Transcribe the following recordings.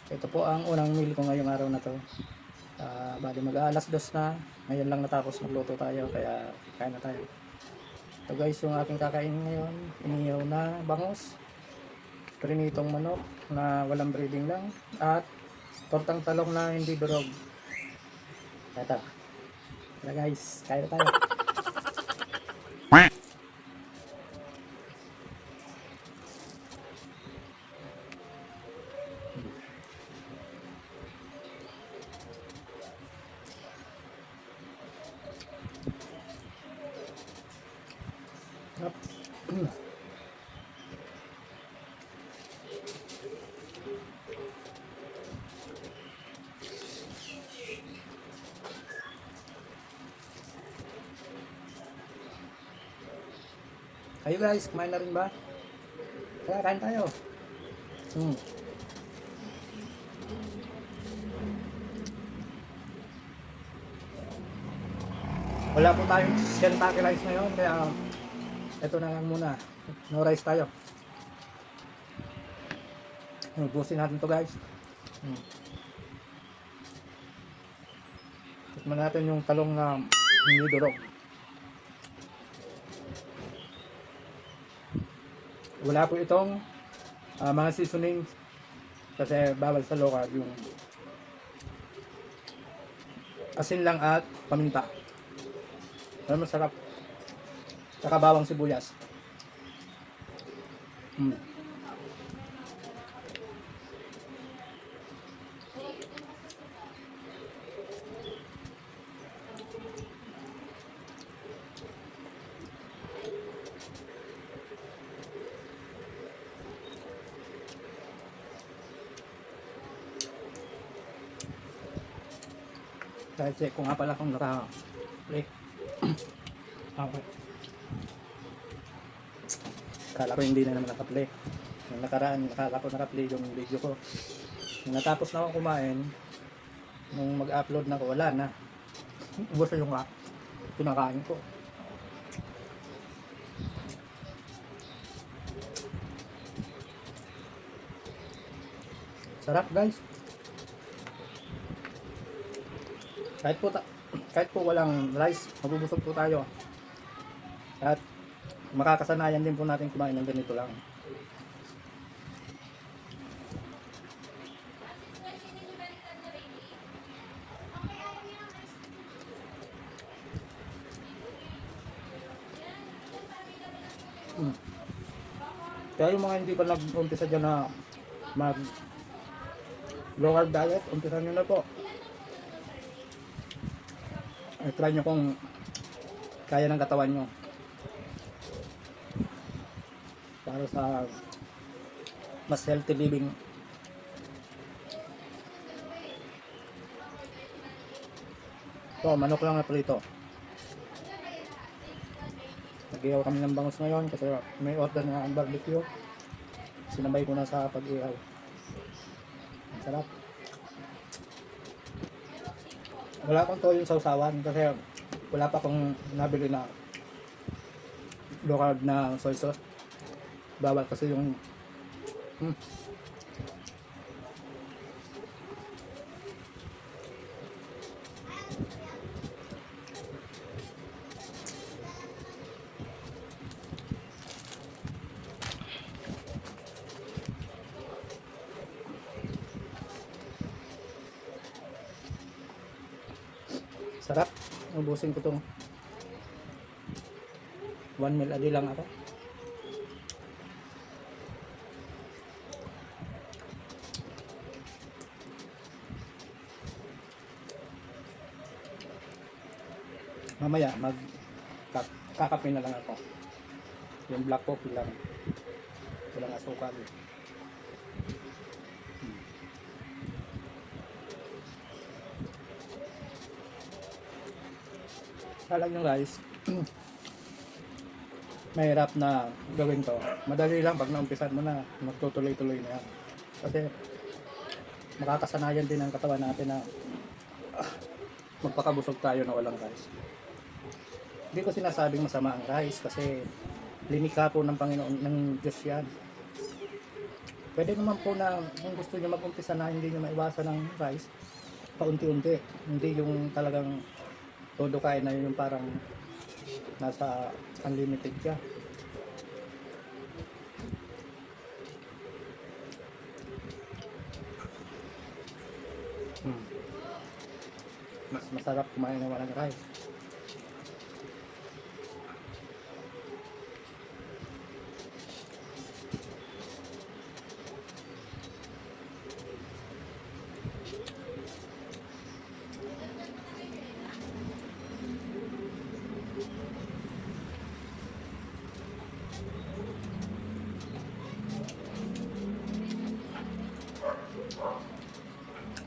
Ito po ang unang meal ko ngayong araw na to. Bali mag-aalas 2 na. Ngayon lang natapos magluto tayo kaya kain na tayo. Ito guys yung aking kakainin ngayon. Inihaw na bangus, prinitong manok na walang breading lang, at tortang talong na hindi durog. Ito. Tara guys, kain na tayo. Sarap. Kayo guys, kumain na rin ba? Tara, kain tayo. Wala po tayong Kentucky rice ngayon kaya ito na lang muna. No rice tayo. Ubusin natin to guys. Tikman natin yung talong na hindi durog. Wala po itong mga seasoning kasi bawal sa local yung asin lang at paminta. Pero masarap. Saka bawang sibuyas. Dahil check ko nga pala kung naka-play. Okay. Kala ko hindi na naman naka-play. Yung nakaraan, nakala ko naka-play yung video ko. Nung natapos na ako kumain, nung mag-upload na ko, wala na. Ubos na yung kinakain ko. Sarap guys. Kahit po walang rice, mabubusog po tayo. At makakasanayan din po natin kumain ng ganito lang. Kaya yung mga hindi pa nag-umpisa dyan na mag low carb diet, umpisa nyo na po. Try nyo kung kaya ng katawan nyo para sa mas healthy living. So, manok lang na prito. Nag-ihaw kami ng bangus ngayon kasi may order na barbecue. Sinabay ko na sa pag-ihaw. Sarap. Wala akong toyo sa usawan kasi wala pa akong nabili na low carb na soy sauce. Bawal kasi yung sarap. Ubusin ko tong 1 meal a day lang ako. Mamaya kakape na lang ako. Yung black coffee lang. Walang asukal. Alam nyo guys, mahirap na gawin to. Madali lang pag naumpisan mo na, magtutuloy-tuloy na yan. Kasi makakasanayan din ang katawan natin na magpakabusog tayo na walang rice. Hindi ko sinasabing masama ang rice kasi linika po ng Panginoon ng Diyos yan. Pwede naman po na kung gusto niyo mag-umpisa na hindi niyo maiwasan ng rice, paunti-unti. Hindi yung talagang todo kain na yung parang nasa unlimited ka. Hmm. Mas masarap kumain ng walang rice.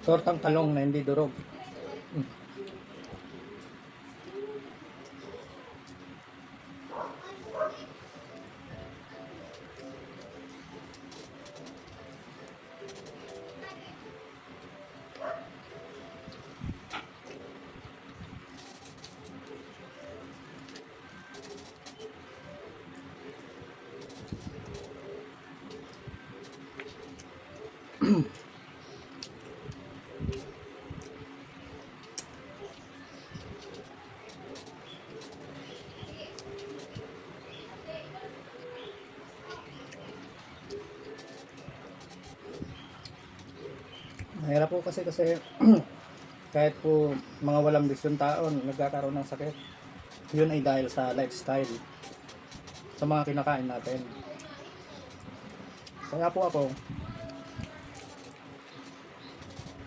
Tortang talong na hindi durog. Hmm. Mahirap po kasi kahit po mga walang bisyon taon nagkakaroon ng sakit. Yun ay dahil sa lifestyle, sa mga kinakain natin. Kaya po ako,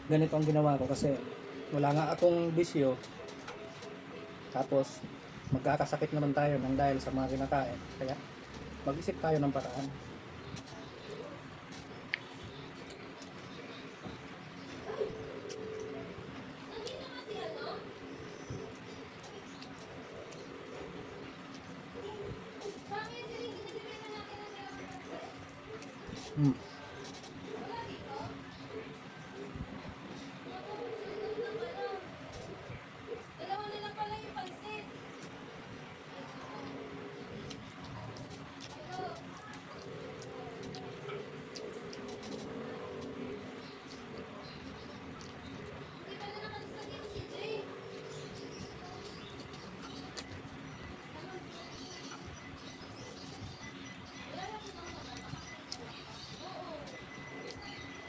ganito ang ginawa ko kasi wala nga akong bisyo. Tapos magkakasakit naman tayo ng dahil sa mga kinakain. Kaya mag-isip tayo ng paraan. Hmm.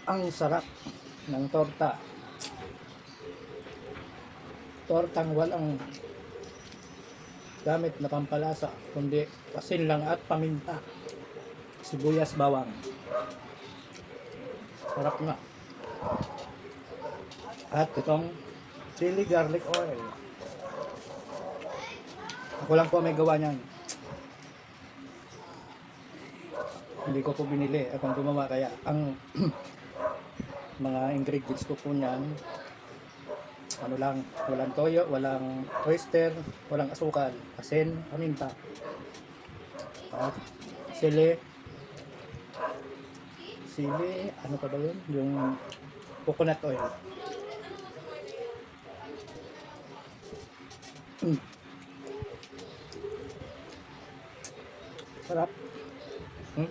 Ang sarap ng torta. Tortang walang gamit na pampalasa, kundi asin lang at paminta, sibuyas, bawang. Sarap nga. At itong chili garlic oil. Ako lang po may gawa niyan. Hindi ko po binili. Akong gumawa kaya ang mga ingredients ko po niyan, ano lang, walang toyo, walang oyster, walang asukal, asin, paminta, at sili, ano pa ba yun? Yung coconut oil. Sarap. Hmm?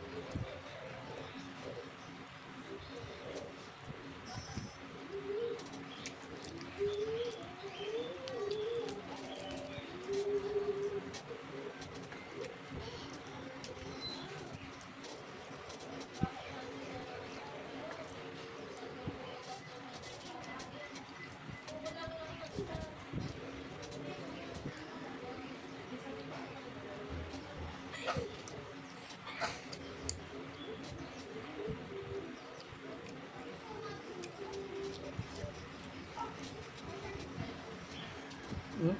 Hmm?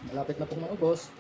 Malapit na pong maubos.